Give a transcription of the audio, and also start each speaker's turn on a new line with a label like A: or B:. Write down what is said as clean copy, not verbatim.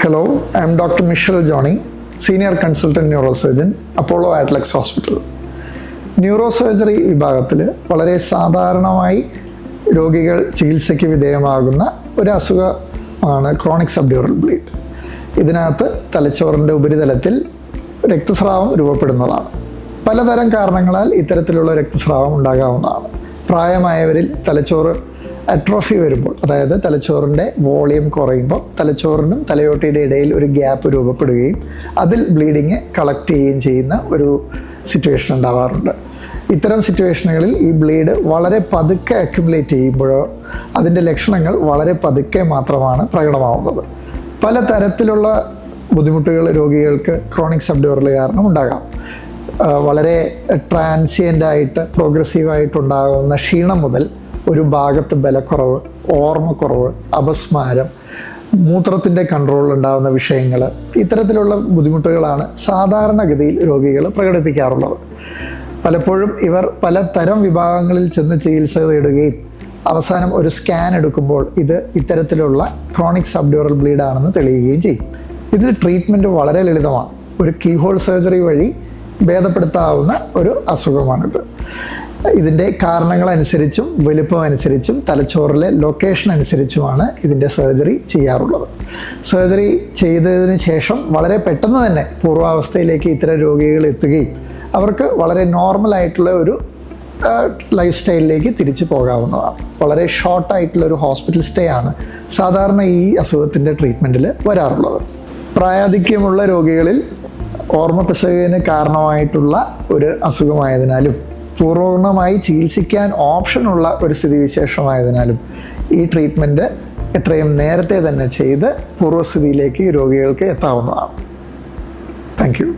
A: Hello, I am Dr. Michelle Johnny, Senior Consultant Neurosurgeon, Apollo Atlex Hospital. ന്യൂറോസർജറി വിഭാഗത്തിൽ വളരെ സാധാരണമായി രോഗികൾ ചികിത്സയ്ക്ക് വിധേയമാകുന്ന ഒരു അസുഖമാണ് ക്രോണിക് സബ്ഡ്യൂറൽ ബ്ലീഡ്. ഇതിനകത്ത് തലച്ചോറിൻ്റെ ഉപരിതലത്തിൽ രക്തസ്രാവം രൂപപ്പെടുന്നതാണ്. പലതരം കാരണങ്ങളാൽ ഇത്തരത്തിലുള്ള രക്തസ്രാവം ഉണ്ടാകാവുന്നതാണ്. പ്രായമായവരിൽ തലച്ചോറ് അട്രോഫി വരുമ്പോൾ, അതായത് തലച്ചോറിൻ്റെ വോളിയം കുറയുമ്പോൾ തലച്ചോറിനും തലയോട്ടിയുടെ ഇടയിൽ ഒരു ഗ്യാപ്പ് രൂപപ്പെടുകയും അതിൽ ബ്ലീഡിങ് കളക്ട് ചെയ്യുകയും ചെയ്യുന്ന ഒരു സിറ്റുവേഷൻ ഉണ്ടാവാറുണ്ട്. ഇത്തരം സിറ്റുവേഷനുകളിൽ ഈ ബ്ലീഡ് വളരെ പതുക്കെ അക്യുമുലേറ്റ് ചെയ്യുമ്പോഴോ അതിൻ്റെ ലക്ഷണങ്ങൾ വളരെ പതുക്കെ മാത്രമാണ് പ്രകടമാവുന്നത്. പല തരത്തിലുള്ള ബുദ്ധിമുട്ടുകൾ രോഗികൾക്ക് ക്രോണിക് സബ്ഡ്യൂറൽ കാരണം ഉണ്ടാകാം. വളരെ ട്രാൻസിയൻ്റായിട്ട് പ്രോഗ്രസീവായിട്ടുണ്ടാകുന്ന ക്ഷീണം മുതൽ ഒരു ഭാഗത്ത് ബലക്കുറവ്, ഓർമ്മക്കുറവ്, അപസ്മാരം, മൂത്രത്തിൻ്റെ കൺട്രോളിൽ ഉണ്ടാകുന്ന വിഷയങ്ങൾ, ഇത്തരത്തിലുള്ള ബുദ്ധിമുട്ടുകളാണ് സാധാരണഗതിയിൽ രോഗികൾ പ്രകടിപ്പിക്കാറുള്ളത്. പലപ്പോഴും ഇവർ പലതരം വിഭാഗങ്ങളിൽ ചെന്ന് ചികിത്സ തേടുകയും അവസാനം ഒരു സ്കാൻ എടുക്കുമ്പോൾ ഇത് ഇത്തരത്തിലുള്ള ക്രോണിക് സബ്ഡ്യൂറൽ ബ്ലീഡാണെന്ന് തെളിയുകയും ചെയ്യും. ഇതിൽ ട്രീറ്റ്മെൻറ്റ് വളരെ ലളിതമാണ്. ഒരു കീഹോൾ സർജറി വഴി ഭേദപ്പെടുത്താവുന്ന ഒരു അസുഖമാണിത്. ഇതിൻ്റെ കാരണങ്ങളനുസരിച്ചും വലിപ്പം അനുസരിച്ചും തലച്ചോറിലെ ലൊക്കേഷൻ അനുസരിച്ചുമാണ് ഇതിൻ്റെ സർജറി ചെയ്യാറുള്ളത്. സർജറി ചെയ്തതിന് ശേഷം വളരെ പെട്ടെന്ന് തന്നെ പൂർവാവസ്ഥയിലേക്ക് ഇത്തരം രോഗികൾ എത്തുകയും അവർക്ക് വളരെ നോർമലായിട്ടുള്ള ഒരു ലൈഫ് സ്റ്റൈലിലേക്ക് തിരിച്ചു പോകാവുന്നതാണ്. വളരെ ഷോർട്ടായിട്ടുള്ളൊരു ഹോസ്പിറ്റൽ സ്റ്റേ ആണ് സാധാരണ ഈ അസുഖത്തിൻ്റെ ട്രീറ്റ്മെൻറ്റിൽ വരാറുള്ളത്. പ്രായാധിക്യമുള്ള രോഗികളിൽ ഓർമ്മപ്പിശകിന് കാരണമായിട്ടുള്ള ഒരു അസുഖമായതിനാലും പൂർണ്ണമായി ചികിത്സിക്കാൻ ഓപ്ഷനുള്ള ഒരു സ്ഥിതിവിശേഷമായതിനാലും ഈ ട്രീറ്റ്മെൻറ്റ് എത്രയും നേരത്തെ തന്നെ ചെയ്ത് പൂർവ്വസ്ഥിതിയിലേക്ക് രോഗികൾക്ക് എത്താവുന്നതാണ്. Thank you.